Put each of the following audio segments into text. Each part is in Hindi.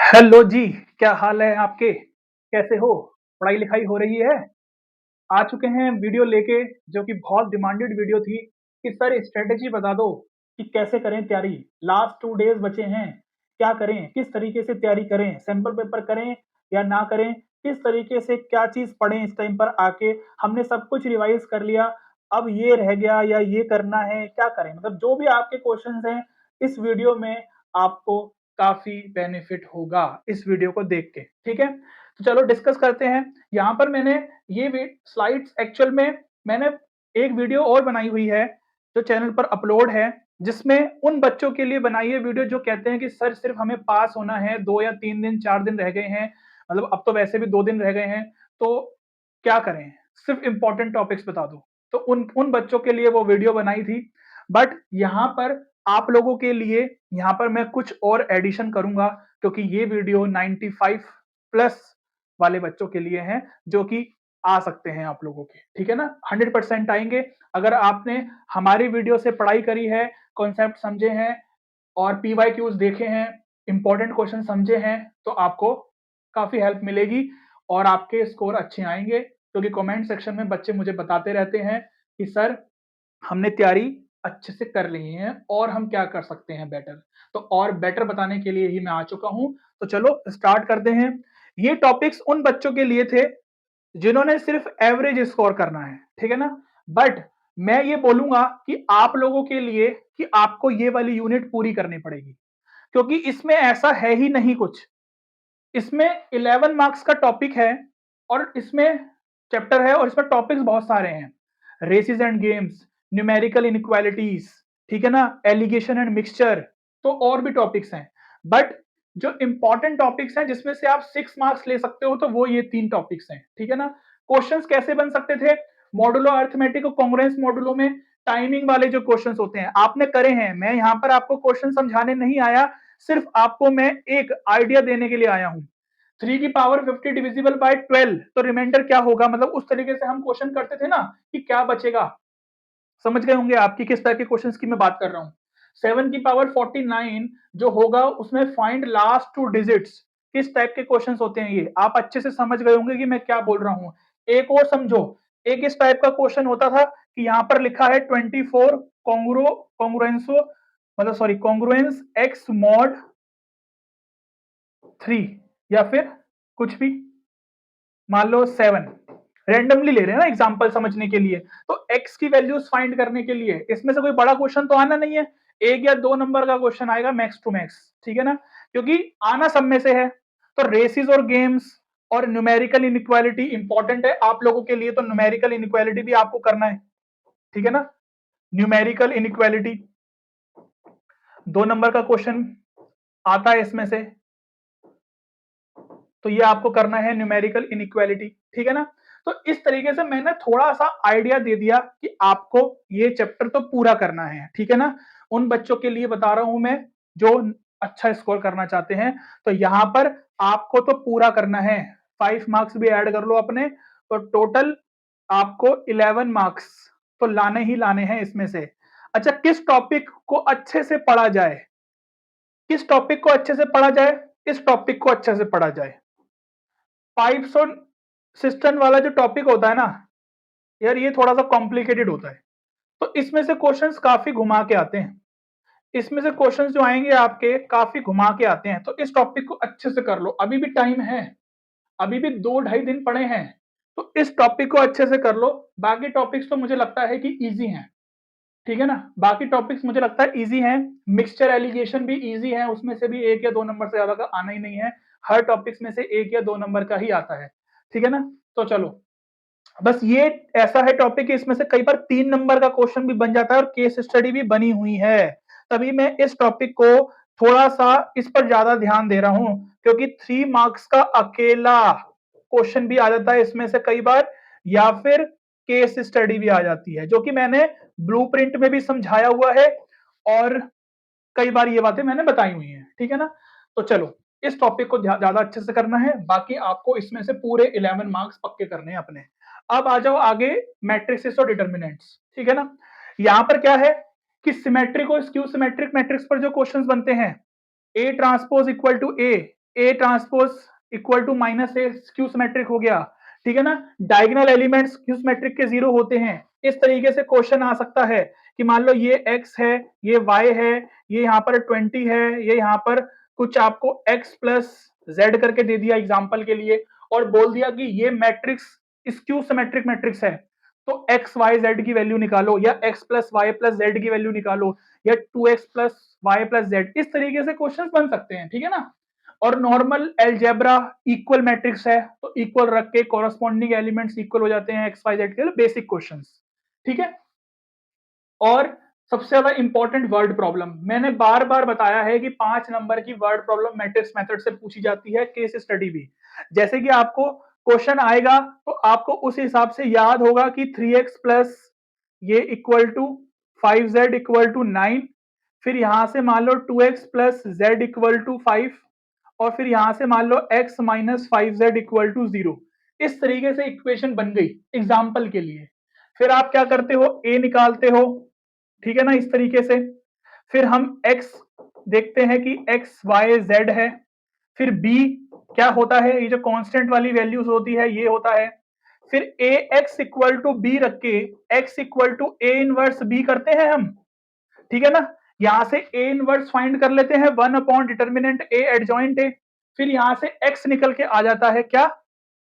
हेलो जी। क्या हाल है आपके? कैसे हो? पढ़ाई लिखाई हो रही है? आ चुके हैं वीडियो लेके, जो कि बहुत डिमांडेड वीडियो थी कि सर स्ट्रेटेजी बता दो कि कैसे करें तैयारी। लास्ट 2 डेज बचे हैं, क्या करें, किस तरीके से तैयारी करें, सैंपल पेपर करें या ना करें, किस तरीके से क्या चीज़ पढ़ें। इस टाइम पर आके हमने सब कुछ रिवाइज कर लिया, अब ये रह गया या ये करना है, क्या करें? मतलब जो भी आपके क्वेश्चंस हैं इस वीडियो में आपको काफ़ी बेनिफिट होगा इस वीडियो को देख के, ठीक है? तो चलो डिस्कस करते हैं। यहाँ पर मैंने ये स्लाइड्स एक्चुअल में मैंने एक वीडियो और बनाई हुई है जो चैनल पर अपलोड है, जिसमें उन बच्चों के लिए बनाई है वीडियो जो कहते हैं कि सर सिर्फ हमें पास होना है, 2 या 3 दिन 4 दिन रह गए हैं, मतलब अब तो वैसे भी 2 दिन रह गए हैं, तो क्या करें? सिर्फ इंपॉर्टेंट टॉपिक्स बता दो। तो उन उन बच्चों के लिए वो वीडियो बनाई थी। बट यहाँ पर आप लोगों के लिए यहाँ पर मैं कुछ और एडिशन करूँगा, क्योंकि ये वीडियो 95 प्लस वाले बच्चों के लिए हैं, जो कि आ सकते हैं आप लोगों के, ठीक है ना? 100% आएँगे। अगर आपने हमारी वीडियो से पढ़ाई करी है, कॉन्सेप्ट समझे हैं और पीवाईक्यूज़ देखे हैं, इंपॉर्टेंट क्वेश्चन समझे हैं, तो आपको काफ़ी हेल्प मिलेगी और आपके स्कोर अच्छे आएँगे, क्योंकि कमेंट सेक्शन में बच्चे मुझे बताते रहते हैं कि सर हमने तैयारी अच्छे से कर ली है और हम क्या कर सकते हैं बेटर। तो और बेटर बताने के लिए ही मैं आ चुका हूँ। तो चलो स्टार्ट करते हैं। ये टॉपिक्स उन बच्चों के लिए थे जिन्होंने सिर्फ एवरेज स्कोर करना है, ठीक है ना? बट मैं ये बोलूँगा कि आप लोगों के लिए कि आपको ये वाली यूनिट पूरी करनी पड़ेगी, क्योंकि इसमें ऐसा है ही नहीं कुछ। इसमें 11 मार्क्स का टॉपिक है और इसमें चैप्टर है और इसमें टॉपिक्स बहुत सारे हैं। Races and games, numerical inequalities, ठीक है ना, एलिगेशन एंड मिक्सचर, तो और भी टॉपिक्स हैं। बट जो इंपॉर्टेंट टॉपिक्स हैं जिसमें से आप 6 मार्क्स ले सकते हो, तो वो ये 3 टॉपिक्स हैं, ठीक है ना? क्वेश्चंस कैसे बन सकते थे? मॉडुलो अरिथमेटिक और कांग्रुएंस मॉडुलो में टाइमिंग वाले जो क्वेश्चंस होते हैं आपने करे हैं। मैं यहाँ पर आपको क्वेश्चन समझाने नहीं आया, सिर्फ आपको मैं एक आइडिया देने के लिए आया हूं। 3 की पावर 50 डिविजिबल बाय 12, तो रिमाइंडर क्या होगा? मतलब उस तरीके से हम क्वेश्चन करते थे ना कि क्या बचेगा। समझ गए होंगे आपकी किस तरह के क्वेश्चंस की मैं बात कर रहा हूँ। 7 की पावर 49 जो होगा उसमें फाइंड लास्ट 2 डिजिट्स, किस टाइप के क्वेश्चंस होते हैं ये आप अच्छे से समझ गए होंगे कि मैं क्या बोल रहा हूँ। एक और समझो, एक इस टाइप का क्वेश्चन होता था कि यहाँ पर लिखा है 24 कॉन्ग्रुएंसो, मतलब सॉरी कॉन्ग्रुएंस एक्स मॉड 3, या फिर कुछ भी, मान लो 7, रैंडमली ले रहे हैं ना एग्जांपल समझने के लिए। तो x की वैल्यूज फाइंड करने के लिए इसमें से कोई बड़ा क्वेश्चन तो आना नहीं है, 1 या 2 नंबर का क्वेश्चन आएगा मैक्स टू मैक्स, ठीक है ना? क्योंकि आना सब में से है। तो रेसिस और गेम्स और न्यूमेरिकल इनइक्वालिटी इंपॉर्टेंट है आप लोगों के लिए, तो न्यूमेरिकल इनइक्वालिटी भी आपको करना है, ठीक है ना? न्यूमेरिकल इनइक्वालिटी 2 नंबर का क्वेश्चन आता है इसमें से, तो ये आपको करना है न्यूमेरिकल इनइक्वालिटी, ठीक है ना? तो इस तरीके से मैंने थोड़ा-सा आइडिया दे दिया कि आपको ये चैप्टर तो पूरा करना है, ठीक है ना? उन बच्चों के लिए बता रहा हूं मैं जो अच्छा स्कोर करना चाहते हैं। तो यहां पर आपको तो पूरा करना है, 5 मार्क्स भी ऐड कर लो अपने, तो टोटल आपको 11 मार्क्स तो लाने ही लाने हैं इसमें से। अच्छा, किस टॉपिक को अच्छे से पढ़ा जाए? किस टॉपिक को अच्छे से पढ़ा जाए? इस टॉपिक को अच्छे से पढ़ा जाए। पाइप्स और सिस्टम वाला जो टॉपिक होता है ना यार, ये थोड़ा सा कॉम्प्लिकेटेड होता है। तो इसमें से क्वेश्चंस काफी घुमा के आते हैं। इसमें से क्वेश्चंस जो आएंगे आपके काफी घुमा के आते हैं, तो इस टॉपिक को अच्छे से कर लो, अभी भी टाइम है, अभी भी 2 ढाई दिन पड़े हैं। तो इस टॉपिक को अच्छे से कर लो। बाकी टॉपिक्स तो मुझे लगता है कि इजी हैं, ठीक है ना? बाकी टॉपिक्स मुझे लगता है इजी हैं। मिक्सचर एलिगेशन भी इजी है, उसमें से भी 1 या 2 नंबर से ज्यादा का आना ही नहीं है। हर टॉपिक्स में से 1 या 2 नंबर का ही आता है, ठीक है ना? तो चलो, बस ये ऐसा है टॉपिक, इसमें से कई बार 3 नंबर का क्वेश्चन भी बन जाता है और केस स्टडी भी बनी हुई है। तभी मैं इस टॉपिक को थोड़ा सा इस पर ज्यादा ध्यान दे रहा हूं, क्योंकि 3 मार्क्स का अकेला क्वेश्चन भी आ जाता है इसमें से कई बार, या फिर केस स्टडी भी आ जाती है, जो कि मैंने ब्लूप्रिंट में भी समझाया हुआ है और कई बार ये बातें मैंने बताई हुई हैं, ठीक है ना? तो चलो, इस टॉपिक को ज्यादा अच्छे से करना है, बाकी आपको इसमें से पूरे 11 मार्क्स पक्के करने हैं अपने। अब आ जाओ आगे, मैट्रिसेस और डिटर्मिनेंट्स, ठीक है ना? यहां पर क्या है कि सिमेट्रिक और स्क्यू सिमेट्रिक मैट्रिक्स पर जो क्वेश्चंस बनते हैं, A transpose equal to A, A transpose equal to minus A skew symmetric हो गया, ठीक है ना। डायगोनल एलिमेंट्स स्क्यू सिमेट्रिक के 0 होते हैं। इस तरीके से क्वेश्चन आ सकता है कि मान लो ये x है, ये y है, ये यहाँ पर 20 है, ये यहाँ पर कुछ आपको x प्लस z करके दे दिया एग्जाम्पल के लिए, और बोल दिया कि ये मैट्रिक्स स्क्यू सिमेट्रिक मैट्रिक्स है, तो x y z की वैल्यू निकालो, या x plus y plus z की वैल्यू निकालो, या 2x plus y plus Z. इस तरीके से क्वेश्चन बन सकते हैं, ठीक है ना। और नॉर्मल अलजेब्रा इक्वल मैट्रिक्स है, तो इक्वल रख के कॉरस्पॉन्डिंग एलिमेंट्स इक्वल हो जाते हैं एक्स वाई जेड के लिए, बेसिक क्वेश्चंस, ठीक है। और सबसे ज्यादा इंपॉर्टेंट वर्ड प्रॉब्लम, मैंने बार बार बताया है कि 5 नंबर की वर्ड प्रॉब्लम मैट्रिक्स मेथड से पूछी जाती है, केस स्टडी भी। जैसे कि आपको क्वेश्चन आएगा तो आपको उस हिसाब से याद होगा कि 3x प्लस ये equal to 5z equal to 9, फिर यहां से मान लो 2x plus z equal to 5, और फिर यहां से मान लो x minus 5z equal to 0। इस तरीके से इक्वेशन बन गई एग्जाम्पल के लिए। फिर आप क्या करते हो, a निकालते हो, ठीक है ना, इस तरीके से। फिर हम x देखते हैं कि x y z है, फिर b क्या होता है, ये जो कांस्टेंट वाली वैल्यूज होती है ये होता है। फिर a x equal to b रख के x equal to a inverse b करते हैं हम, ठीक है ना। यहां से a इनवर्स फाइंड कर लेते हैं 1 upon determinant a adjoint a। फिर यहां से x निकल के आ जाता है क्या,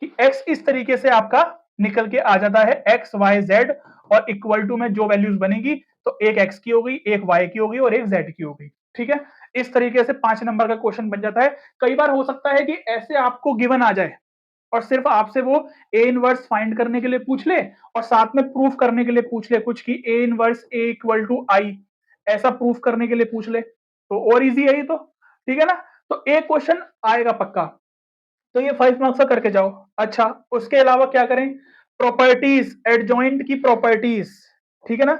कि x इस तरीके से आपका निकल के आ जाता है x y z, और इक्वल टू में जो वैल्यूज बनेगी तो एक x की हो गई, एक y की हो गई और एक z की हो गई, ठीक है। इस तरीके से 5 नंबर का क्वेश्चन बन जाता है। कई बार हो सकता है कि ऐसे आपको गिवन आ जाए और सिर्फ आपसे वो ए इनवर्स फाइंड करने के लिए पूछ ले और साथ में प्रूफ करने के लिए पूछ ले कुछ कि A inverse A equal to I, ऐसा प्रूफ करने के लिए पूछ ले, तो और इजी है ये तो, ठीक है ना। तो एक क्वेश्चन आएगा पक्का, तो ये 5 मार्क्स का करके जाओ। अच्छा, उसके अलावा क्या करें, प्रॉपर्टीज, एडजॉइंट की प्रॉपर्टीज, ठीक है ना।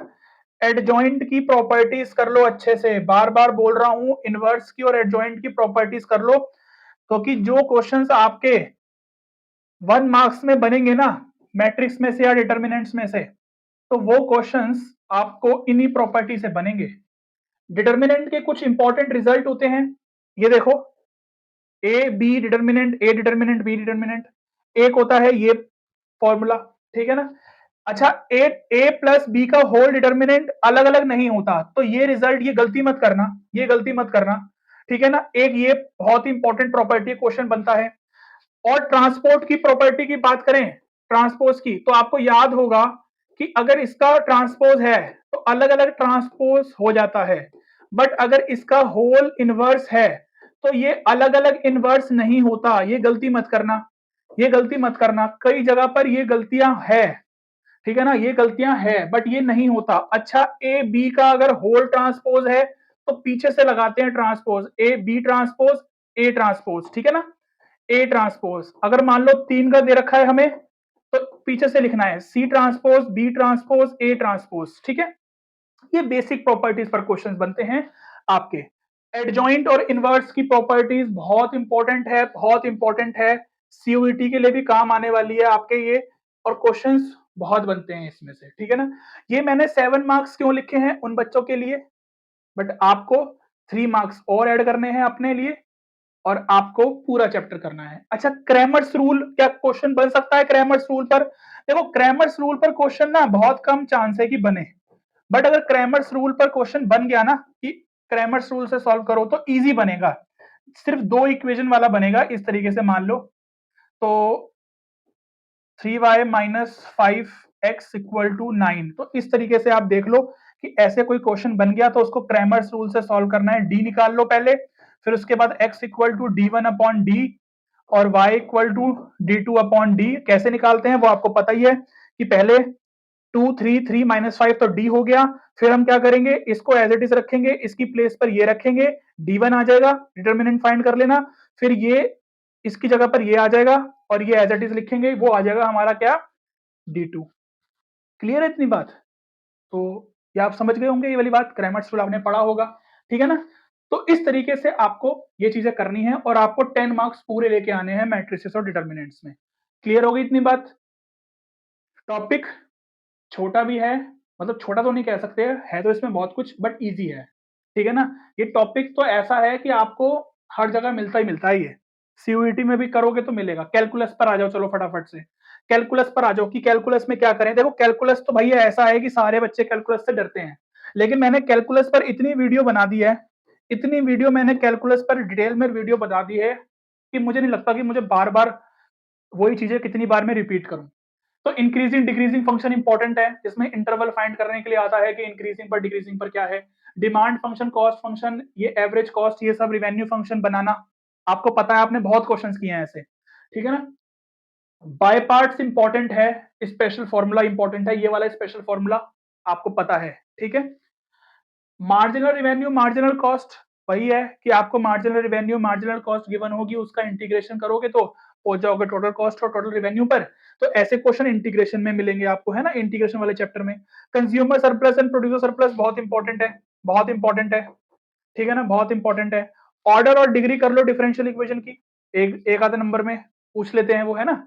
एडजॉइंट की प्रॉपर्टीज कर लो अच्छे से, बार बार बोल रहा हूं, इनवर्स की और एडजॉइंट की प्रॉपर्टीज कर लो, क्योंकि जो क्वेश्चंस आपके 1 मार्क्स में बनेंगे ना मैट्रिक्स में से या डिटर्मिनेंट्स में से, तो वो क्वेश्चंस आपको इन्हीं प्रॉपर्टी से बनेंगे। डिटर्मिनेंट के कुछ इंपॉर्टेंट रिजल्ट होते हैं, ये देखो, A B determinant, A determinant B determinant, एक होता है ये फॉर्मूला, ठीक है ना। अच्छा, ए प्लस बी का होल डिटर्मिनेंट अलग अलग नहीं होता, तो ये रिजल्ट, ये गलती मत करना, ये गलती मत करना, ठीक है ना। एक ये बहुत ही इंपॉर्टेंट प्रॉपर्टी क्वेश्चन बनता है। और ट्रांसपोर्ट की प्रॉपर्टी की बात करें, ट्रांसपोज की, तो आपको याद होगा कि अगर इसका ट्रांसपोज है तो अलग अलग ट्रांसपोज हो जाता है, बट अगर इसका होल इनवर्स है तो ये अलग अलग इनवर्स नहीं होता। ये गलती मत करना, ये गलती मत करना, कई जगह पर ये गलतियां है, ठीक है ना, ये गलतियां है बट ये नहीं होता। अच्छा, ए बी का अगर होल ट्रांसपोज है तो पीछे से लगाते हैं transpose, A B transpose A transpose, ठीक है ना। ए ट्रांसपोज अगर मान लो 3 का दे रखा है हमें, तो पीछे से लिखना है C transpose B transpose A transpose, ठीक है। ये बेसिक प्रॉपर्टीज पर क्वेश्चंस बनते हैं आपके। एडजॉइंट और इनवर्स की प्रॉपर्टीज बहुत इंपॉर्टेंट है, बहुत इंपॉर्टेंट है, सीयूईटी के लिए भी काम आने वाली है आपके ये, और क्वेश्चंस बहुत बनते हैं इसमें से, ठीक है ना। ये मैंने 7 मार्क्स क्यों लिखे हैं उन बच्चों के लिए, बट आपको 3 मार्क्स और ऐड करने हैं अपने लिए, और आपको पूरा चैप्टर करना है। अच्छा, क्रैमर्स रूल, क्या क्वेश्चन बन सकता है क्रैमर्स रूल पर? देखो, क्रैमर्स रूल पर क्वेश्चन ना बहुत कम चांस है कि बने, बट अगर क्रैमर्स रूल पर क्वेश्चन बन गया ना कि क्रैमर्स रूल से सॉल्व करो तो इजी बनेगा। सिर्फ 2 इक्वेशन वाला बनेगा, इस तरीके से मान लो, तो 3y minus 5x equal to 9, तो इस तरीके से आप देख लो कि ऐसे कोई क्वेश्चन बन गया तो उसको क्रैमर्स रूल से सॉल्व करना है। डी निकाल लो पहले, फिर उसके बाद x equal to d1 upon d और y equal to d2 upon d. कैसे निकालते हैं वो आपको पता ही है कि पहले 2 3 3 माइनस 5 तो d हो गया, फिर हम क्या करेंगे, इसको एज इट इज रखेंगे, इसकी प्लेस पर ये रखेंगे, d1 आ जाएगा, डिटर्मिनेंट फाइंड कर लेना, फिर ये इसकी जगह पर ये आ जाएगा और ये एज इट इज लिखेंगे, वो आ जाएगा हमारा क्या, d2। क्लियर है इतनी बात? तो ये आप समझ गए होंगे, ये वाली बात क्रैमर्स रूल आपने पढ़ा होगा, ठीक है ना। तो इस तरीके से आपको ये चीजें करनी है और आपको 10 मार्क्स पूरे लेके आने हैं मैट्रिसेस और डिटर्मिनेंट्स में। क्लियर हो गई इतनी बात? टॉपिक छोटा भी है, मतलब छोटा तो नहीं कह सकते, है तो इसमें बहुत कुछ बट इजी है, ठीक है ना। ये टॉपिक तो ऐसा है कि आपको हर जगह मिलता ही है ये। सीयूईटी में भी करोगे तो मिलेगा। कैलकुलस पर आ जाओ, चलो फटाफट से कैलकुलस पर आ जाओ कि कैलकुलस में क्या करें। देखो कैलकुलस तो भैया ऐसा है कि सारे बच्चे कैलकुलस से डरते हैं, लेकिन मैंने कैलकुलस पर इतनी वीडियो बना दी है, इतनी वीडियो मैंने कैलकुलस पर डिटेल में वीडियो बता दी है कि मुझे नहीं लगता कि मुझे बार बार वही चीजें कितनी बार मैं रिपीट करूं। तो इंक्रीजिंग डिक्रीजिंग फंक्शन इंपॉर्टेंट है, जिसमें इंटरवल फाइंड करने के लिए आता है कि इंक्रीजिंग पर डिक्रीजिंग पर क्या है। डिमांड फंक्शन, कॉस्ट फंक्शन, ये एवरेज कॉस्ट, ये सब रिवेन्यू फंक्शन बनाना आपको पता है, आपने बहुत क्वेश्चंस किए हैं ऐसे, ठीक है ना। बाय पार्ट्स इंपॉर्टेंट है, स्पेशल फॉर्मूला इंपॉर्टेंट है, ये वाला स्पेशल फॉर्मूला आपको पता है, ठीक है। मार्जिनल रिवेन्यू, मार्जिनल कॉस्ट, वही है कि आपको marginal revenue, marginal cost given होगी, उसका इंटीग्रेशन करोगे तो पहुंच जाओगे टोटल कॉस्ट और टोटल रिवेन्यू पर। तो ऐसे क्वेश्चन इंटीग्रेशन में मिलेंगे आपको, है ना, इंटीग्रेशन वाले चैप्टर में। Consumer surplus and producer surplus बहुत इंपॉर्टेंट है, बहुत इंपॉर्टेंट है, ठीक है ना, बहुत इंपॉर्टेंट है। ऑर्डर और डिग्री कर लो डिफरेंशियल इक्वेशन की, एक एक आधे नंबर में पूछ लेते हैं वो, है ना।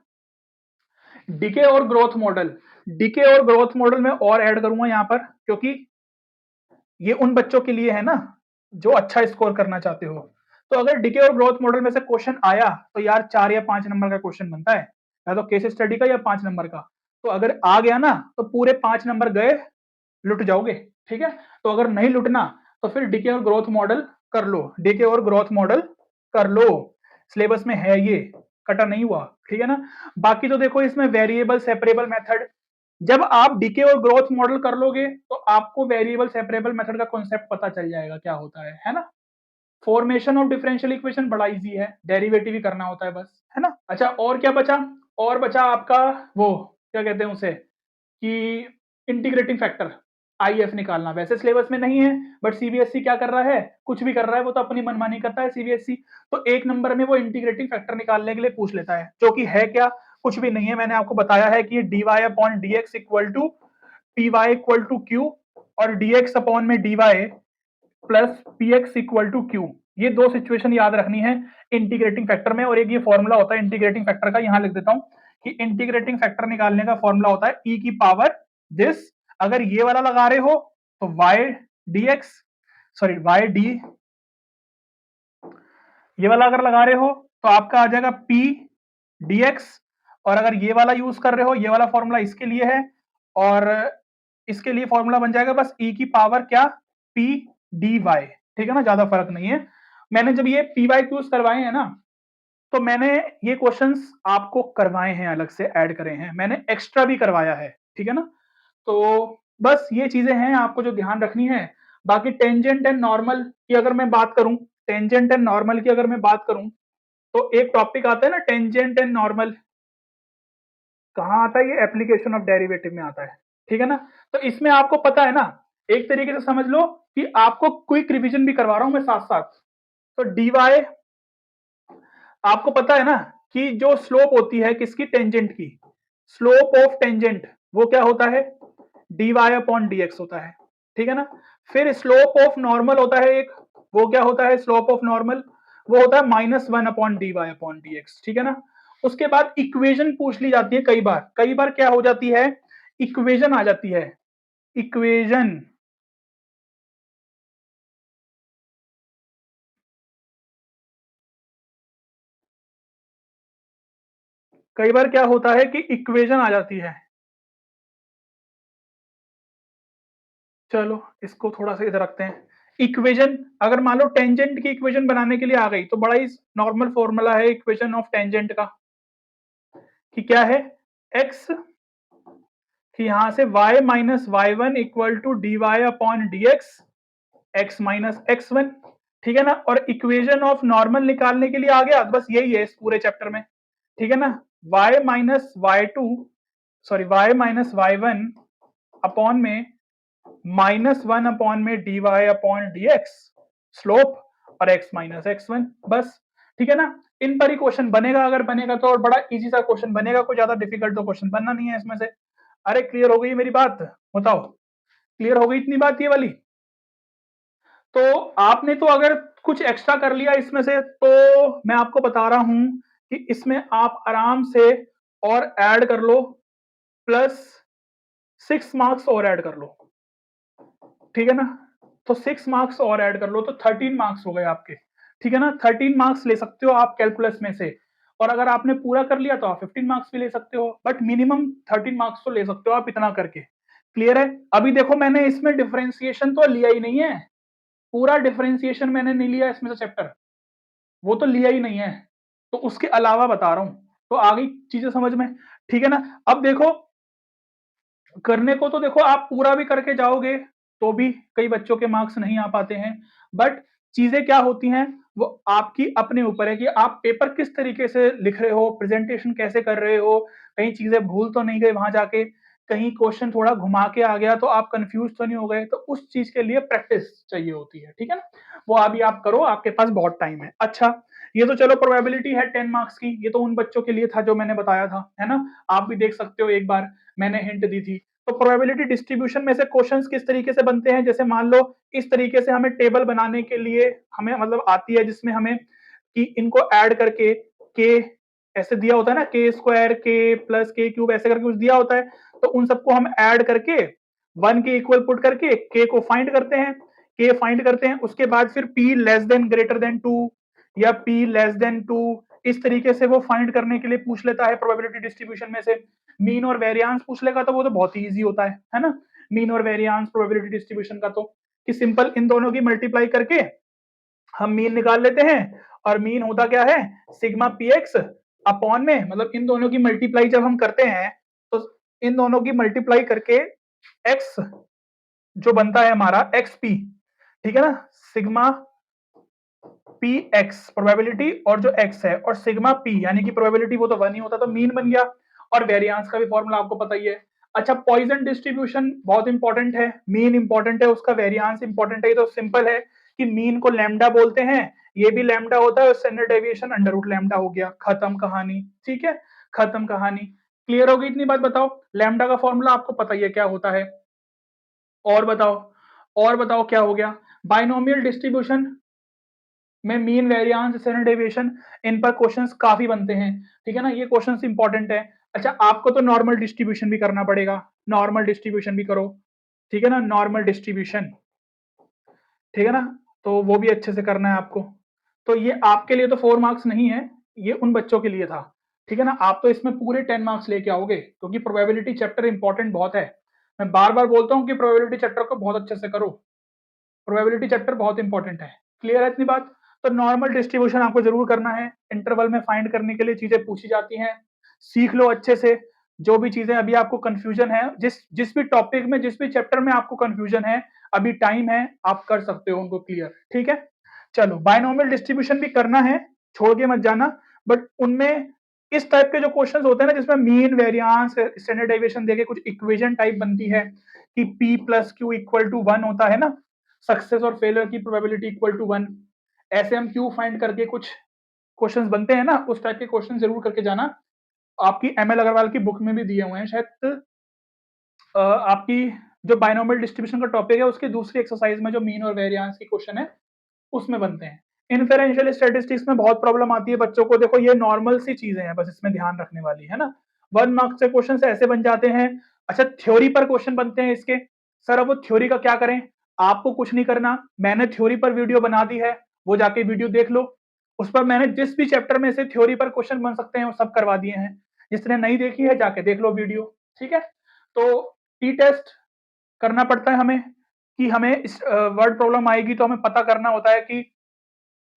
डीके और ग्रोथ मॉडल, डीके और ग्रोथ मॉडल में और ऐड करूंगा यहाँ पर, क्योंकि ये उन बच्चों के लिए है ना जो अच्छा स्कोर करना चाहते हो। तो अगर डीके और ग्रोथ मॉडल में से क्वेश्चन आया तो यार 4 या 5 नंबर का क्वेश्चन बनता है, या तो केस स्टडी का या 5 नंबर का। तो अगर आ गया ना तो पूरे 5 नंबर गए, लुट जाओगे, ठीक है। तो अगर नहीं लुटना तो फिर डीके और ग्रोथ मॉडल कर लो, डीके और ग्रोथ मॉडल कर लो, सिलेबस में है ये, कटा नहीं हुआ, ठीक है ना। बाकी तो देखो इसमें वेरिएबल सेपरेबल मेथड, जब आप डीके और ग्रोथ मॉडल कर लोगे तो आपको वेरिएबल सेपरेबल मेथड का कॉन्सेप्ट पता चल जाएगा क्या होता है ना। फॉर्मेशन ऑफ डिफरेंशियल इक्वेशन बड़ा इजी है, डेरिवेटिव ही करना होता है बस, है ना। अच्छा और क्या बचा, और बचा आपका वो क्या कहते हैं उसे कि इंटीग्रेटिंग फैक्टर, आईएफ निकालना। वैसे सिलेबस में नहीं है, बट सीबीएसई क्या कर रहा है, कुछ भी कर रहा है, वो तो अपनी मनमानी करता है सीबीएसई। तो एक नंबर में वो इंटीग्रेटिंग फैक्टर निकालने के लिए पूछ लेता है, जो कि है क्या, कुछ भी नहीं है। मैंने आपको बताया है कि d Y upon D x equal to p y equal to q, और डी एक्स अपॉन में D y plus p x equal to q. ये दो सिचुएशन याद रखनी है इंटीग्रेटिंग फैक्टर में। और एक ये फॉर्मूला होता है इंटीग्रेटिंग फैक्टर का, यहां लिख देता हूं कि इंटीग्रेटिंग फैक्टर निकालने का फॉर्मूला होता है ई की पावर दिस। अगर ये वाला लगा रहे हो तो y d x, sorry y d, ये वाला अगर लगा रहे हो तो आपका आ जाएगा पी डी एक्स। और अगर ये वाला यूज कर रहे हो, ये वाला फॉर्मूला इसके लिए है, और इसके लिए फॉर्मूला बन जाएगा बस ई की पावर क्या, पी डी वाई, ठीक है ना, ज्यादा फर्क नहीं है। मैंने जब ये पी वाई क्यूज करवाए हैं ना, तो मैंने ये क्वेश्चंस आपको करवाए हैं, अलग से ऐड करे हैं, मैंने एक्स्ट्रा भी करवाया है, ठीक है ना। तो बस ये चीजें हैं आपको जो ध्यान रखनी है। बाकी टेंजेंट एंड नॉर्मल की अगर मैं बात करूं, टेंजेंट एंड नॉर्मल की अगर मैं बात करूं, तो एक टॉपिक आता है ना टेंजेंट एंड नॉर्मल, कहाँ आता है, ये एप्लीकेशन ऑफ डेरिवेटिव में आता है, ठीक है ना। तो इसमें आपको पता है ना, एक तरीके से समझ लो कि आपको क्विक रिवीजन भी करवा रहा हूं मैं साथ साथ। तो डी वाई, आपको पता है ना कि जो स्लोप होती है किसकी, टेंजेंट की, स्लोप ऑफ टेंजेंट वो क्या होता है, d Y upon D x होता है, ठीक है ना। फिर स्लोप ऑफ नॉर्मल होता है एक, वो क्या होता है, स्लोप ऑफ नॉर्मल वो होता है -1 upon d Y upon D x, ठीक है ना। उसके बाद इक्वेशन पूछ ली जाती है कई बार, कई बार क्या हो जाती है, इक्वेशन आ जाती है, इक्वेशन, कई बार क्या होता है कि इक्वेशन आ जाती है। चलो इसको थोड़ा सा इधर रखते हैं। इक्वेशन, अगर मान लो टेंजेंट की इक्वेशन बनाने के लिए आ गई तो बड़ा ही नॉर्मल फॉर्मूला है इक्वेशन ऑफ टेंजेंट का, कि क्या है, x, कि यहां से y minus Y one equal to d Y upon D x, x minus x one, ठीक है ना। और इक्वेशन ऑफ नॉर्मल निकालने के लिए आ गया, बस यही है इस पूरे चैप्टर में, ठीक है ना। y minus Y two, sorry y minus Y one upon में -1 अपॉन में D Y upon D X slope, और x माइनस एक्स वन, बस, ठीक है ना। इन पर ही क्वेश्चन बनेगा, अगर बनेगा तो, और बड़ा इजी सा क्वेश्चन बनेगा, कोई ज्यादा डिफिकल्ट तो क्वेश्चन बनना नहीं है इसमें से। अरे क्लियर हो गई मेरी बात, बताओ, क्लियर हो गई इतनी बात ये वाली। तो आपने तो अगर कुछ एक्स्ट्रा कर लिया इसमें से, तो मैं आपको बता रहा हूं कि इसमें आप आराम से और ऐड कर लो, +6 मार्क्स और ऐड कर लो, ठीक है ना। तो 6 मार्क्स और ऐड कर लो तो 13 मार्क्स हो गए आपके, ठीक है ना। 13 मार्क्स ले सकते हो आप कैलकुलस में से, और अगर आपने पूरा कर लिया तो आप 15 मार्क्स भी ले सकते हो, बट मिनिमम 13 मार्क्स तो ले सकते हो आप इतना करके। क्लियर है। अभी देखो मैंने इसमें डिफरेंशिएशन तो लिया ही नहीं है, पूरा डिफरेंशिएशन मैंने नहीं लिया इसमें से चैप्टर, वो तो लिया ही नहीं है, तो उसके अलावा बता रहा हूं, तो आगे चीजें समझ में। ठीक है ना। अब देखो करने को तो देखो आप पूरा भी करके जाओगे तो भी कई बच्चों के मार्क्स नहीं आ पाते हैं, बट चीजें क्या होती हैं वो आपकी अपने ऊपर है कि आप पेपर किस तरीके से लिख रहे हो, प्रेजेंटेशन कैसे कर रहे हो, कहीं चीजें भूल तो नहीं गए वहां जाके, कहीं क्वेश्चन थोड़ा घुमा के आ गया तो आप कंफ्यूज तो नहीं हो गए, तो उस चीज के लिए प्रैक्टिस चाहिए होती है। ठीक है ना। वो अभी आप करो, आपके पास बहुत टाइम है। अच्छा, ये तो चलो प्रोबेबिलिटी है 10 मार्क्स की, ये तो उन बच्चों के लिए था जो मैंने बताया था, है ना। आप भी देख सकते हो, एक बार मैंने हिंट दी थी। तो प्रोबेबिलिटी डिस्ट्रीब्यूशन में से क्वेश्चंस किस तरीके से बनते हैं, जैसे मान लो इस तरीके से हमें टेबल बनाने के लिए हमें मतलब आती है, जिसमें हमें कि इनको ऐड करके के ऐसे दिया होता है ना, के स्क्वायर के प्लस के क्यूब ऐसे करके कुछ दिया होता है, तो उन सबको हम ऐड करके 1 के इक्वल पुट करके के को फाइंड करते हैं, के फाइंड करते हैं, उसके बाद फिर p less than greater than 2 या p लेस देन 2, इस तरीके से वो फाइंड करने के लिए पूछ लेता है प्रोबेबिलिटी डिस्ट्रीब्यूशन में से। मीन और वेरियांस पूछ लेगा तो वो तो बहुत ही ईजी होता है ना। मीन और वेरियांस प्रोबेबिलिटी डिस्ट्रीब्यूशन का तो कि सिंपल इन दोनों की मल्टीप्लाई करके हम मीन निकाल लेते हैं, और मीन होता क्या है, सिग्मा पी एक्स अपॉन में, मतलब इन दोनों की मल्टीप्लाई जब हम करते हैं तो इन दोनों की मल्टीप्लाई करके एक्स जो बनता है हमारा एक्स पी, ठीक है ना, सिग्मा पी एक्स प्रोबेबिलिटी और जो एक्स है, और सिग्मा पी यानी कि प्रोबेबिलिटी वो तो 1 ही होता, तो मीन बन गया। और वेरियांस का भी फॉर्मूला आपको पता ही है। अच्छा, पॉइजन डिस्ट्रीब्यूशन बहुत इंपॉर्टेंट है, मीन इंपॉर्टेंट है, उसका वेरियांस इंपॉर्टेंट है। ये तो सिंपल है कि मीन को लैम्डा बोलते हैं, ये भी लैम्डा होता है, और standard deviation under root lambda हो गया, खत्म कहानी। ठीक है, खत्म कहानी। क्लियर होगी इतनी बात। बताओ लैम्डा का फॉर्मूला आपको पता ही है क्या होता है, और बताओ, और बताओ क्या हो गया। बाइनोमियल डिस्ट्रीब्यूशन में मीन वेरियांस स्टैंडर्ड डेविएशन, इन पर क्वेश्चंस काफी बनते हैं। ठीक है ना, ये क्वेश्चंस इंपॉर्टेंट है। अच्छा, आपको तो नॉर्मल डिस्ट्रीब्यूशन भी करना पड़ेगा, नॉर्मल डिस्ट्रीब्यूशन भी करो। ठीक है ना, नॉर्मल डिस्ट्रीब्यूशन, ठीक है ना, तो वो भी अच्छे से करना है आपको। तो ये आपके लिए तो 4 मार्क्स नहीं है, ये उन बच्चों के लिए था। ठीक है ना, आप तो इसमें पूरे 10 मार्क्स लेके आओगे, क्योंकि प्रोबेबिलिटी चैप्टर इंपॉर्टेंट बहुत है। मैं बार बार बोलता हूँ कि प्रोबेबिलिटी चैप्टर को बहुत अच्छे से करो, प्रोबेबिलिटी चैप्टर बहुत इंपॉर्टेंट है। क्लियर है इतनी बात। तो नॉर्मल डिस्ट्रीब्यूशन आपको जरूर करना है, इंटरवल में फाइंड करने के लिए चीजें पूछी जाती हैं, सीख लो अच्छे से। जो भी चीजें अभी आपको कंफ्यूजन है, जिस जिस भी टॉपिक में, जिस भी चैप्टर में आपको कंफ्यूजन है, अभी टाइम है, आप कर सकते हो उनको क्लियर। ठीक है, चलो बायनोमियल डिस्ट्रीब्यूशन भी करना है, छोड़ के मत जाना। बट उनमें इस टाइप के जो क्वेश्चंस होते हैं ना, जिसमें मीन वेरियांस स्टैंडर्ड डेविएशन देके कुछ इक्वेशन टाइप बनती है कि p plus q equal to 1 होता है ना, सक्सेस और फेलियर की प्रोबेबिलिटी इक्वल टू 1, ऐसे हम क्यू फाइंड करके कुछ क्वेश्चंस बनते हैं ना, उस टाइप के क्वेश्चन जरूर करके जाना। आपकी एमएल अग्रवाल की बुक में भी दिए हुए हैं शायद, आपकी जो बाइनोमियल डिस्ट्रीब्यूशन का टॉपिक है उसकी दूसरी एक्सरसाइज में जो मीन और वेरियांस की क्वेश्चन है उसमें बनते हैं। इन्फेरेंशियल स्टैटिस्टिक्स में बहुत प्रॉब्लम आती है बच्चों को, देखो ये नॉर्मल सी चीजें हैं, बस इसमें ध्यान रखने वाली है ना। 1 मार्क्स से क्वेश्चन ऐसे बन जाते हैं। अच्छा, थ्योरी पर क्वेश्चन बनते हैं इसके, सर अब वो थ्योरी का क्या करें। आपको कुछ नहीं करना, मैंने थ्योरी पर वीडियो बना दी है, वो जाके वीडियो देख लो। उस पर मैंने जिस भी चैप्टर में से थ्योरी पर क्वेश्चन बन सकते हैं वो सब करवा दिए हैं, जिसने नहीं देखी है जाके देख लो वीडियो। ठीक है, तो टी टेस्ट करना पड़ता है हमें, कि हमें इस वर्ड प्रॉब्लम आएगी तो हमें पता करना होता है कि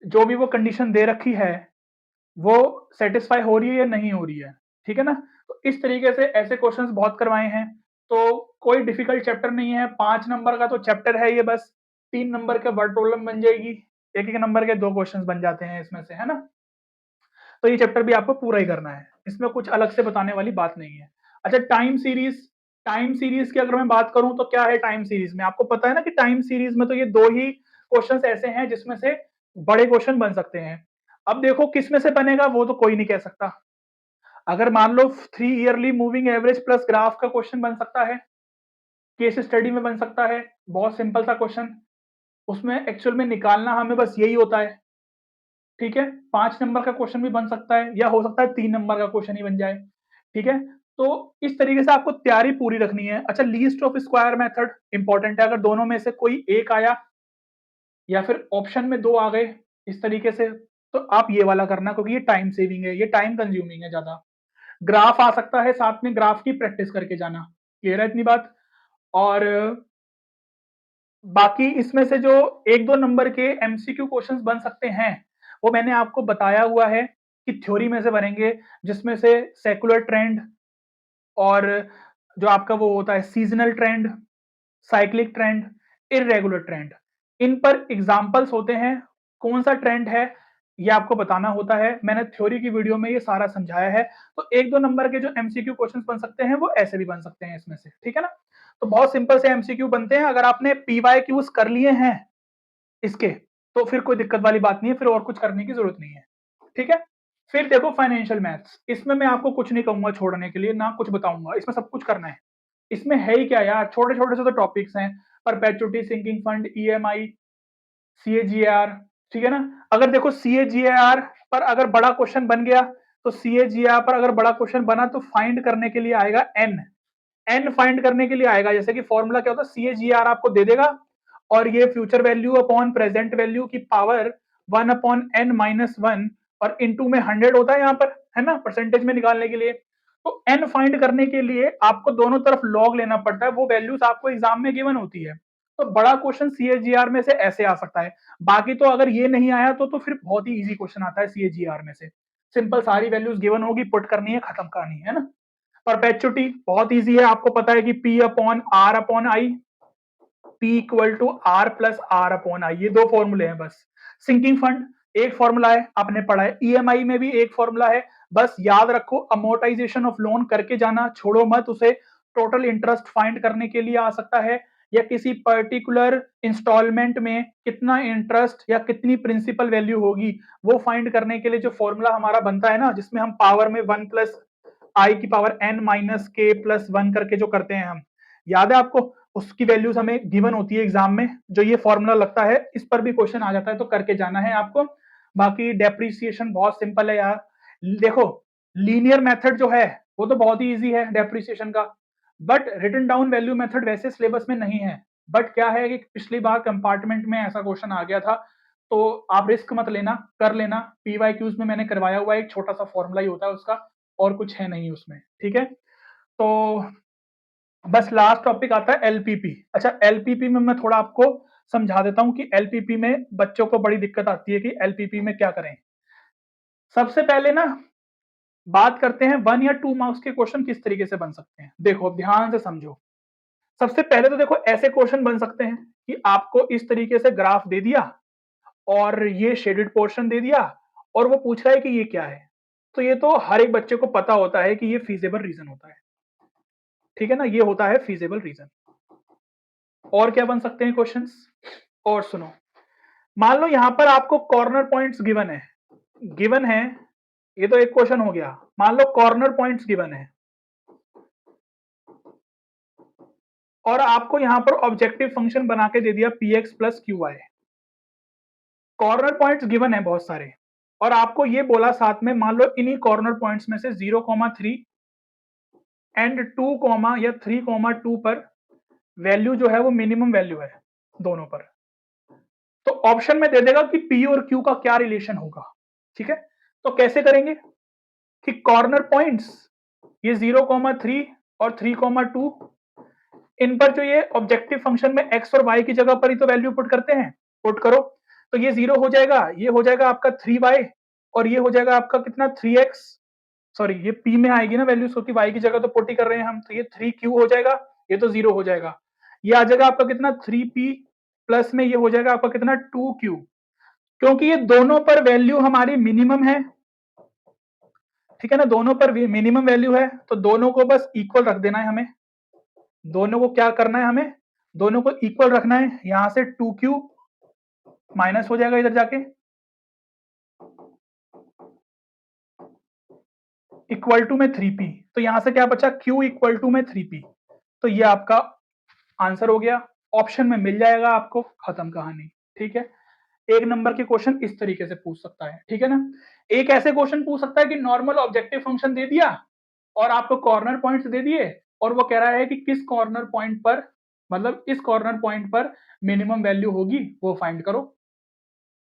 जो भी वो कंडीशन दे रखी है वो सेटिस्फाई हो रही है या नहीं हो रही है। ठीक है ना, तो इस तरीके से ऐसे क्वेश्चंस बहुत करवाए हैं। तो कोई डिफिकल्ट चैप्टर नहीं है, 5 नंबर का तो चैप्टर है ये, बस 3 नंबर के वर्ड प्रॉब्लम बन जाएगी, एक एक नंबर के 2 क्वेश्चंस बन जाते हैं इसमें से, है ना। तो ये चैप्टर भी आपको पूरा ही करना है, इसमें कुछ अलग से बताने वाली बात नहीं है। अच्छा, टाइम सीरीज, टाइम सीरीज की अगर मैं बात करूं तो क्या है टाइम सीरीज में, आपको पता है ना कि टाइम सीरीज में तो ये 2 ही क्वेश्चंस ऐसे हैं जिसमें से बड़े क्वेश्चन बन सकते हैं। अब देखो किस में से बनेगा वो तो कोई नहीं कह सकता। अगर मान लो 3 yearly moving average plus graph का क्वेश्चन बन सकता है, केस स्टडी में बन सकता है, बहुत सिंपल सा क्वेश्चन, उसमें एक्चुअल में निकालना हमें बस यही होता है। ठीक है, 5 नंबर का क्वेश्चन भी बन सकता है, या हो सकता है 3 नंबर का क्वेश्चन ही बन जाए। ठीक है, तो इस तरीके से आपको तैयारी पूरी रखनी है। अच्छा, least of square method important है, अगर दोनों में से कोई एक आया या फिर ऑप्शन में 2 आ गए इस तरीके से। तो आप ये वाला करना, क्योंकि ये टाइम सेविंग है, ये टाइम कंज्यूमिंग है ज्यादा। ग्राफ आ सकता है, साथ में ग्राफ की प्रैक्टिस करके जाना। क्लियर है इतनी बात? और बाकी इसमें से जो एक दो नंबर के एमसीक्यू क्वेश्चंस बन सकते हैं, वो मैंने आपको बताया हुआ है कि थ्योरी में से बनेंगे, जिसमें से सेकुलर ट्रेंड और जो आपका वो होता है seasonal trend, cyclic trend, irregular trend, इन पर एग्जाम्पल्स होते हैं। कौन सा ट्रेंड है ये आपको बताना होता है। मैंने थ्योरी की वीडियो में ये सारा समझाया है। तो एक दो नंबर के जो एमसीक्यू क्वेश्चंस बन सकते हैं वो ऐसे भी बन सकते हैं इसमें से, ठीक है ना। तो बहुत सिंपल से एमसीक्यू बनते हैं। अगर आपने पीवाई क्यूज कर लिए हैं इसके, तो फिर कोई दिक्कत वाली बात नहीं है, फिर और कुछ करने की जरूरत नहीं है, ठीक है। फिर देखो फाइनेंशियल मैथ्स, इसमें मैं आपको कुछ नहीं कहूंगा छोड़ने के लिए, ना कुछ बताऊंगा, इसमें सब कुछ करना है। इसमें है ही क्या यार, छोटे छोटे से तो टॉपिक्स हैं। Perpetuity, sinking fund, EMI, CAGR, ठीक है ना। अगर देखो सीएजीआर पर अगर बड़ा क्वेश्चन बन गया, तो सीएजीआर पर अगर बड़ा क्वेश्चन बना तो फाइंड करने के लिए आएगा एन। एन फाइंड करने के लिए आएगा, जैसे कि फॉर्मूला क्या होता है, सीएजीआर आपको दे देगा और ये future value upon present value की पावर 1/n-1 और इनटू में 100 होता है यहाँ पर, है ना, परसेंटेज में निकालने के लिए। तो एन फाइंड करने के लिए आपको दोनों तरफ लॉग लेना पड़ता है, वो वैल्यूज आपको एग्जाम में गिवन होती है। तो बड़ा क्वेश्चन सीएजीआर में से ऐसे आ सकता है। बाकी तो अगर ये नहीं आया तो फिर बहुत ही इजी क्वेश्चन आता है सीएजीआर में से। सिंपल, सारी वैल्यूज गिवन होगी, पुट करनी है, खत्म करनी है ना। परपेचुटी बहुत इजी है, आपको पता है कि P upon r upon i, P equal to r plus r upon i, ये दो फॉर्मूले हैं बस। सिंकिंग फंड एक फॉर्मूला है, आपने पढ़ा है। ईएमआई में भी एक फॉर्मूला है, बस याद रखो, अमोर्टाइजेशन ऑफ लोन करके जाना, छोड़ो मत उसे। टोटल इंटरेस्ट फाइंड करने के लिए आ सकता है, या किसी पर्टिकुलर इंस्टॉलमेंट में कितना इंटरेस्ट या कितनी प्रिंसिपल वैल्यू होगी, वो फाइंड करने के लिए जो फॉर्मूला हमारा बनता है ना, जिसमें हम पावर में 1 प्लस आई की पावर n माइनस के प्लस 1 करके जो करते हैं हम, याद है आपको, उसकी वैल्यूज हमें गिवन होती है एग्जाम में। जो ये फॉर्मूला लगता है, इस पर भी क्वेश्चन आ जाता है, तो करके जाना है आपको। बाकी डेप्रिसिएशन बहुत सिंपल है यार। देखो, लीनियर मेथड जो है वो तो बहुत ही इजी है डेप्रिसिएशन का, but written down value method वैसे सिलेबस में नहीं है। बट क्या है कि पिछली बार कंपार्टमेंट में ऐसा क्वेश्चन आ गया था, तो आप रिस्क मत लेना, कर लेना। पीवाई क्यूज में मैंने करवाया हुआ है, एक छोटा सा फॉर्मूला ही होता है उसका, और कुछ है नहीं उसमें, ठीक है। तो बस लास्ट टॉपिक आता है एलपीपी। अच्छा, एलपीपी में मैं थोड़ा आपको समझा देता हूं कि एलपीपी में बच्चों को बड़ी दिक्कत आती है कि एलपीपी में क्या करें। सबसे पहले ना बात करते हैं 1 या 2 मार्क्स के क्वेश्चन किस तरीके से बन सकते हैं। देखो, अब ध्यान से समझो। सबसे पहले तो देखो, ऐसे क्वेश्चन बन सकते हैं कि आपको इस तरीके से ग्राफ दे दिया और ये शेडेड पोर्शन दे दिया, और वो पूछ रहा है कि ये क्या है। तो ये तो हर एक बच्चे को पता होता है कि ये फीजेबल रीजन होता है, ठीक है ना, ये होता है फीजेबल रीजन। और क्या बन सकते हैं क्वेश्चंस, और सुनो, मान लो यहां पर आपको कॉर्नर पॉइंट्स गिवन है, ये तो एक क्वेश्चन हो गया। मान लो कॉर्नर पॉइंट्स गिवन है और आपको यहां पर ऑब्जेक्टिव फंक्शन बना के दे दिया p x plus q y. Corner points given है बहुत सारे, और आपको ये बोला साथ में, मान लो इन्हीं कॉर्नर पॉइंट्स में से 0,3 एंड 2, या 3,2 पर वैल्यू जो है वो मिनिमम वैल्यू है दोनों पर। तो ऑप्शन में दे देगा कि पी और क्यू का क्या रिलेशन होगा, ठीक है। तो कैसे करेंगे कि कॉर्नर पॉइंट्स ये 0,3 और 3,2, इन पर जो ये ऑब्जेक्टिव फंक्शन में एक्स और वाई की जगह पर ही तो वैल्यू पुट करते हैं, पुट करो। तो ये 0 हो जाएगा, ये हो जाएगा आपका 3y, और ये हो जाएगा आपका कितना 3x, सॉरी ये p में आएगी ना वैल्यू, क्योंकि y की जगह तो पुट ही कर रहे हैं हम, तो ये 3q हो जाएगा, ये तो 0 हो जाएगा। ये आ जाएगा आपका कितना 3p, प्लस में ये हो जाएगा आपका कितना 2q, क्योंकि ये दोनों पर वैल्यू हमारी मिनिमम है, ठीक है ना, दोनों पर मिनिमम वैल्यू है, तो दोनों को बस इक्वल रख देना है हमें। दोनों को क्या करना है हमें, दोनों को इक्वल रखना है। यहां से 2q माइनस हो जाएगा इधर जाके, इक्वल टू में 3p, तो यहां से क्या बचा, q इक्वल टू में 3p। तो ये आपका आंसर हो गया, ऑप्शन में मिल जाएगा आपको, खत्म कहानी, ठीक है। एक नंबर के क्वेश्चन इस तरीके से पूछ सकता है, ठीक है ना। एक ऐसे क्वेश्चन पूछ सकता है कि नॉर्मल ऑब्जेक्टिव फंक्शन दे दिया और आपको कॉर्नर पॉइंट्स दे दिए, और वो कह रहा है कि किस कॉर्नर पॉइंट पर, मतलब इस कॉर्नर पॉइंट पर मिनिमम वैल्यू होगी, वो फाइंड करो।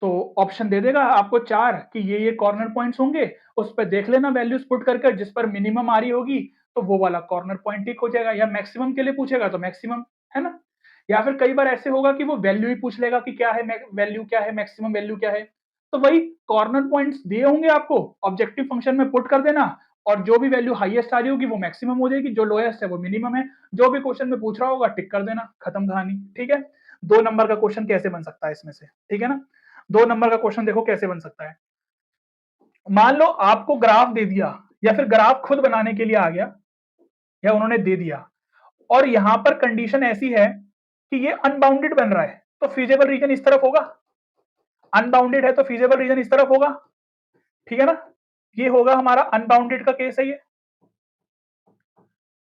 तो ऑप्शन दे देगा आपको 4 कि ये कॉर्नर पॉइंट्स होंगे, उस पे देख लेना वैल्यूज पुट करके, जिस पर मिनिमम आ रही होगी तो वो वाला कॉर्नर पॉइंट टिक हो जाएगा, या मैक्सिमम के लिए पूछेगा तो मैक्सिमम, है ना। या फिर कई बार ऐसे होगा कि वो वैल्यू ही पूछ लेगा कि क्या है वैल्यू, क्या है मैक्सिमम वैल्यू, क्या है। तो वही कॉर्नर पॉइंट्स दिए होंगे आपको, ऑब्जेक्टिव फंक्शन में पुट कर देना, और जो भी वैल्यू हाईएस्ट आ रही होगी वो मैक्सिमम हो जाएगी, जो लोएस्ट है वो मिनिमम है। जो भी क्वेश्चन में पूछ रहा होगा टिक कर देना, खत्म कहानी, ठीक है। 2 नंबर का क्वेश्चन कैसे बन सकता है इसमें से, ठीक है ना। 2 नंबर का क्वेश्चन देखो कैसे बन सकता है। मान लो आपको ग्राफ दे दिया, या फिर ग्राफ खुद बनाने के लिए आ गया, या उन्होंने दे दिया, और यहां पर कंडीशन ऐसी है कि ये अनबाउंडेड बन रहा है, तो फीजेबल रीजन इस तरफ होगा। अनबाउंडेड है तो फीजेबल रीजन इस तरफ होगा, ठीक है ना। ये होगा हमारा अनबाउंडेड का केस है ये,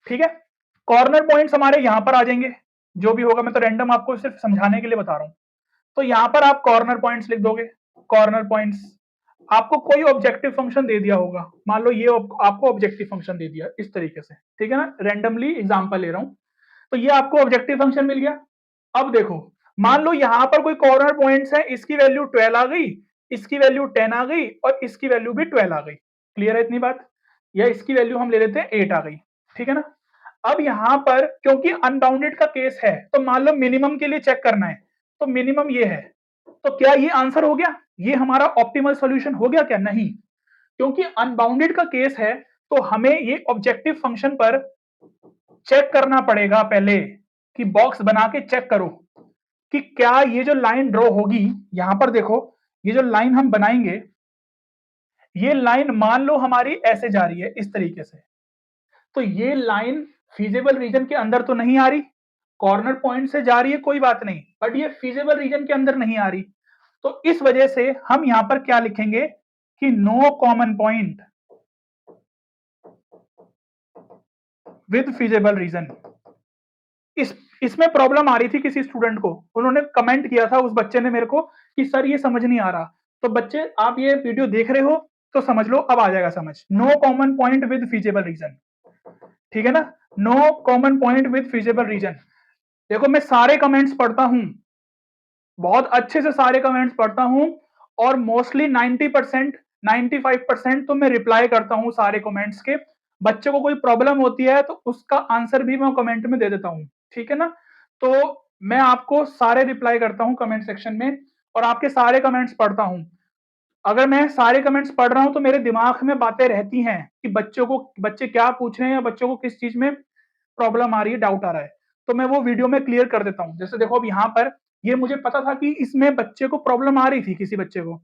ठीक है। कॉर्नर पॉइंट्स हमारे यहां पर आ जाएंगे, जो भी होगा, मैं तो रैंडम आपको सिर्फ समझाने के लिए बता रहा हूं। तो यहां पर आप कॉर्नर पॉइंट्स लिख दोगे। कॉर्नर पॉइंट्स, आपको कोई ऑब्जेक्टिव फंक्शन दे दिया होगा, मान लो ये आपको ऑब्जेक्टिव फंक्शन दे दिया इस तरीके से, ठीक है ना, रैंडमली एग्जांपल ले रहा हूं। तो ये आपको ऑब्जेक्टिव फंक्शन मिल गया। अब देखो, मान लो यहां पर कोई कॉर्नर पॉइंट्स है, इसकी वैल्यू 12 आ गई, इसकी वैल्यू 10 आ गई, और इसकी वैल्यू भी 12 आ गई। क्लियर है इतनी बात। या इसकी वैल्यू हम ले लेते हैं 8 आ गई, ठीक है ना। अब यहां पर क्योंकि अनबाउंडेड का केस है, तो मान लो मिनिमम के लिए चेक करना है, तो मिनिमम ये है। तो क्या ये आंसर हो गया, ये हमारा ऑप्टिमल सॉल्यूशन हो गया क्या? नहीं, क्योंकि अनबाउंडेड का केस है, तो हमें ये ऑब्जेक्टिव फंक्शन पर चेक करना पड़ेगा पहले, कि बॉक्स बना के चेक करो कि क्या ये जो लाइन ड्रॉ होगी, यहां पर देखो, ये जो लाइन हम बनाएंगे, ये लाइन मान लो हमारी ऐसे जा रही है इस तरीके से, तो ये लाइन फीजिबल रीजन के अंदर तो नहीं आ रही, कॉर्नर पॉइंट से जा रही है कोई बात नहीं, बट ये फीजिबल रीजन के अंदर नहीं आ रही। तो इस वजह से हम यहां पर क्या लिखेंगे कि no common point with feasible region. इसमें प्रॉब्लम आ रही थी किसी स्टूडेंट को, उन्होंने कमेंट किया था, उस बच्चे ने मेरे को, कि सर ये समझ नहीं आ रहा। तो बच्चे, आप ये वीडियो देख रहे हो तो समझ लो, अब आ जाएगा समझ। No common point with feasible region, ठीक है ना। No common point with feasible region. देखो मैं सारे कमेंट्स पढ़ता हूं, बहुत अच्छे से सारे कमेंट्स पढ़ता हूं, और मोस्टली 90% 95% तो मैं रिप्लाई करता हूं सारे कमेंट्स के। बच्चे को कोई प्रॉब्लम होती है तो उसका आंसर भी मैं कमेंट में दे देता हूं, ठीक है ना। तो मैं आपको सारे रिप्लाई करता हूं कमेंट सेक्शन में, और आपके सारे कमेंट्स पढ़ता हूं। अगर मैं सारे कमेंट्स पढ़ रहा हूं तो मेरे दिमाग में बातें रहती हैं कि बच्चे क्या पूछ रहे हैं, या बच्चों को किस चीज में प्रॉब्लम आ रही है, डाउट आ रहा है, तो मैं वो वीडियो में क्लियर कर देता हूं। जैसे देखो अब यहाँ पर, ये मुझे पता था कि इसमें बच्चे को प्रॉब्लम आ रही थी, किसी बच्चे को,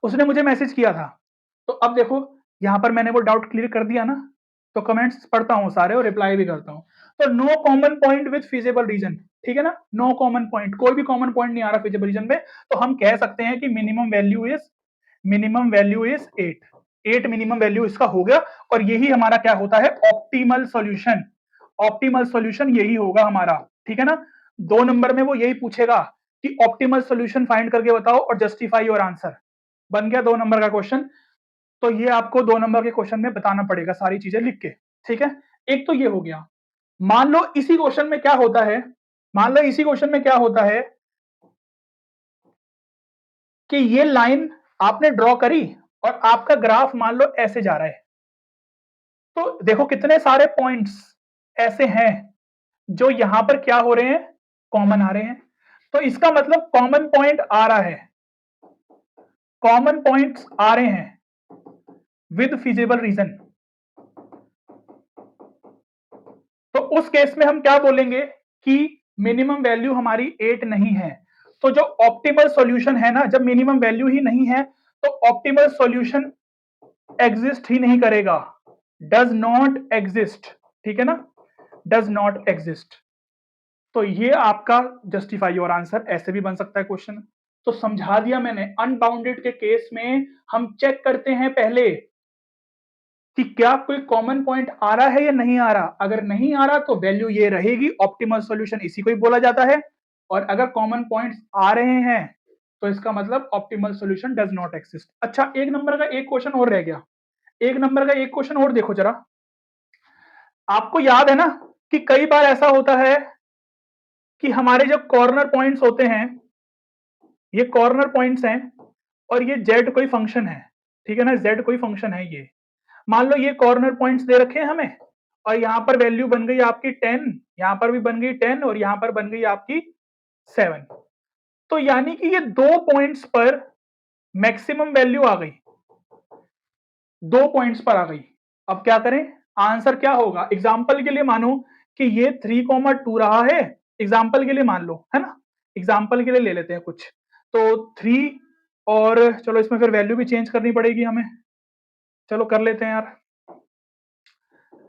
उसने मुझे मैसेज किया था। तो अब देखो यहाँ पर मैंने वो डाउट क्लियर कर दिया ना, तो कमेंट्स पढ़ता हूँ सारे और रिप्लाई भी करता हूँ। तो no common point with feasible region, ठीक है ना। नो कॉमन पॉइंट, कोई भी कॉमन पॉइंट नहीं आ रहा फीजिबल रीजन में, तो हम कह सकते हैं कि minimum value is 8 minimum value इसका हो गया, और यही हमारा क्या होता है, ऑप्टिमल सॉल्यूशन। ऑप्टिमल सॉल्यूशन यही होगा हमारा, ठीक है ना। 2 नंबर में वो यही पूछेगा कि ऑप्टिमल सॉल्यूशन फाइंड करके बताओ और जस्टिफाई योर आंसर। बन गया 2 नंबर का क्वेश्चन। तो ये आपको 2 नंबर के क्वेश्चन में बताना पड़ेगा सारी चीजें लिख के, ठीक है। एक तो ये हो गया। मान लो इसी क्वेश्चन में क्या होता है, मान लो इसी क्वेश्चन में क्या होता है कि ये लाइन आपने ड्रॉ करी, और आपका ग्राफ मान लो ऐसे जा रहा है। तो देखो कितने सारे पॉइंट्स ऐसे हैं जो यहां पर क्या हो रहे हैं, कॉमन आ रहे हैं। तो इसका मतलब कॉमन पॉइंट आ रहा है, कॉमन पॉइंट्स आ रहे हैं विद फिजिबल रीजन। तो उस केस में हम क्या बोलेंगे कि मिनिमम वैल्यू हमारी 8 नहीं है। तो जो ऑप्टिमल सॉल्यूशन है ना, जब मिनिमम वैल्यू ही नहीं है, तो ऑप्टिमल सॉल्यूशन एग्जिस्ट ही नहीं करेगा, डज नॉट एग्जिस्ट, ठीक है ना, डज नॉट एग्जिस्ट। तो ये आपका जस्टिफाई योर आंसर ऐसे भी बन सकता है क्वेश्चन। तो समझा दिया मैंने, अनबाउंडेड के केस में हम चेक करते हैं पहले कि क्या कोई कॉमन पॉइंट आ रहा है या नहीं आ रहा। अगर नहीं आ रहा तो वैल्यू ये रहेगी, ऑप्टिमल सॉल्यूशन इसी को ही बोला जाता है। और अगर कॉमन पॉइंट्स आ रहे हैं तो इसका मतलब optimal solution does not exist. अच्छा, 1 नंबर का एक क्वेश्चन और रह गया। 1 नंबर का एक क्वेश्चन और देखो जरा। आपको याद है ना कि कई बार ऐसा होता है कि हमारे जो कॉर्नर पॉइंट्स होते हैं, ये कॉर्नर पॉइंट्स हैं और ये z कोई फंक्शन है, ठीक है ना, z कोई फंक्शन है ये। मान लो ये कॉर्नर पॉइंट्स दे रखे हैं हमें और यहाँ पर वैल्यू बन गई आपकी 10, यहाँ पर भी बन गई 10 और यहाँ पर बन गई आपकी 7। तो यानी कि ये 2 पॉइंट्स पर मैक्सिमम वैल्यू आ गई, 2 पॉइंट्स पर आ गई। अब क्या करें, आंसर क्या होगा? एग्जाम्पल के लिए मानो कि ये 3,2 रहा है, एग्जाम्पल के लिए मान लो, है ना, एग्जाम्पल के लिए ले लेते हैं कुछ। तो 3 और चलो इसमें फिर वैल्यू भी चेंज करनी पड़ेगी हमें, चलो कर लेते हैं यार,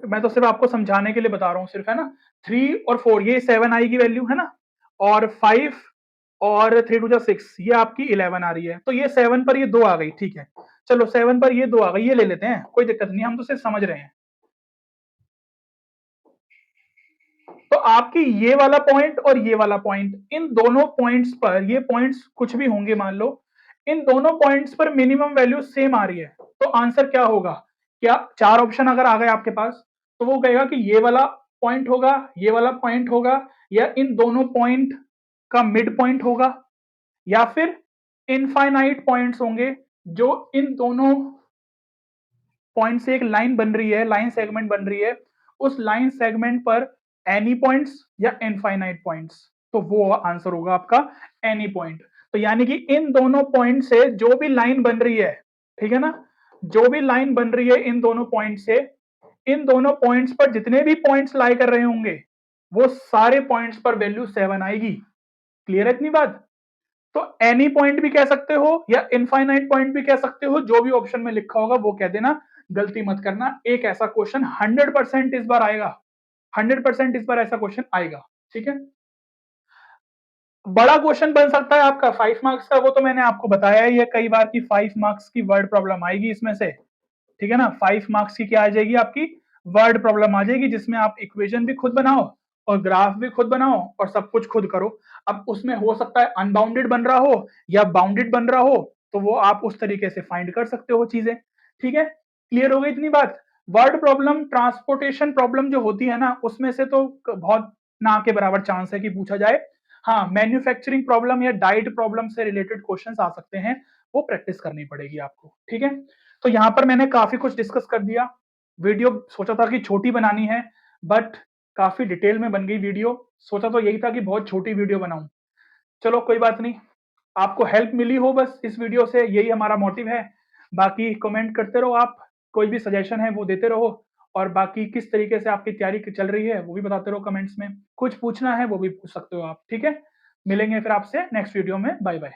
मैं तो सिर्फ आपको समझाने के लिए बता रहा हूँ सिर्फ, है ना। 3 और 4 ये 7 आएगी वैल्यू, है ना, और 5 और 3 2 6 ये आपकी 11 आ रही है। तो ये 7 पर ये 2 आ गई, ठीक है, चलो 7 पर ये 2 आ गई, ये ले लेते हैं, कोई दिक्कत नहीं, हम तो सिर्फ समझ रहे हैं। तो आपकी ये वाला पॉइंट और ये वाला पॉइंट, इन दोनों पॉइंट्स पर, ये पॉइंट्स कुछ भी होंगे मान लो, इन दोनों पॉइंट्स पर मिनिमम वैल्यू सेम आ रही है। तो आंसर क्या होगा? क्या 4 ऑप्शन अगर आ गए आपके पास तो वो कहेगा कि ये वाला पॉइंट होगा, ये वाला पॉइंट होगा, या इन दोनों पॉइंट का मिड पॉइंट होगा, या फिर इनफाइनाइट पॉइंट्स होंगे जो इन दोनों पॉइंट से एक लाइन बन रही है, लाइन सेगमेंट बन रही है, उस लाइन सेगमेंट पर एनी पॉइंट्स या इनफाइनाइट पॉइंट्स। तो वो आंसर होगा आपका एनी पॉइंट। तो यानी कि इन दोनों पॉइंट से जो भी लाइन बन रही है, ठीक है ना, जो भी लाइन बन रही है इन दोनों पॉइंट से, इन दोनों पॉइंट्स पर जितने भी पॉइंट्स लाई कर रहे होंगे वो सारे पॉइंट्स पर वैल्यू 7 आएगी। क्लियर है इतनी बात? तो एनी पॉइंट भी कह सकते हो या इनफाइनाइट पॉइंट भी कह सकते हो, जो भी ऑप्शन में लिखा होगा वो कह देना, गलती मत करना। एक ऐसा क्वेश्चन 100% इस बार आएगा, 100% इस बार ऐसा क्वेश्चन आएगा, ठीक है। बड़ा क्वेश्चन बन सकता है आपका 5 मार्क्स का, वो तो मैंने आपको बताया ही है कई बार की 5 मार्क्स की वर्ड प्रॉब्लम आएगी इसमें से, ठीक है ना। 5 मार्क्स की क्या आ जाएगी आपकी? वर्ड प्रॉब्लम आ जाएगी, जिसमें आप इक्वेशन भी खुद बनाओ और ग्राफ भी खुद बनाओ और सब कुछ खुद करो। अब उसमें हो सकता है अनबाउंडेड बन रहा हो या बाउंडेड बन रहा हो, तो वो आप उस तरीके से फाइंड कर सकते हो चीजें, ठीक है। क्लियर हो गई इतनी बात? वर्ड प्रॉब्लम, ट्रांसपोर्टेशन प्रॉब्लम जो होती है ना, उसमें से तो बहुत ना के बराबर चांस है कि पूछा जाए। हाँ, मैन्युफैक्चरिंग प्रॉब्लम या डाइट प्रॉब्लम से रिलेटेड क्वेश्चंस आ सकते हैं, वो प्रैक्टिस करनी पड़ेगी आपको, ठीक है। तो यहाँ पर मैंने काफी कुछ डिस्कस कर दिया। वीडियो सोचा था कि छोटी बनानी है, बट काफी डिटेल में बन गई वीडियो। सोचा तो यही था कि बहुत छोटी वीडियो बनाऊं, चलो कोई बात नहीं, आपको हेल्प मिली हो बस इस वीडियो से, यही हमारा मोटिव है। बाकी कमेंट करते रहो आप, कोई भी सजेशन है वो देते रहो, और बाकी किस तरीके से आपकी तैयारी चल रही है वो भी बताते रहो कमेंट्स में। कुछ पूछना है वो भी पूछ सकते हो आप, ठीक है। मिलेंगे फिर आपसे नेक्स्ट वीडियो में, बाय बाय।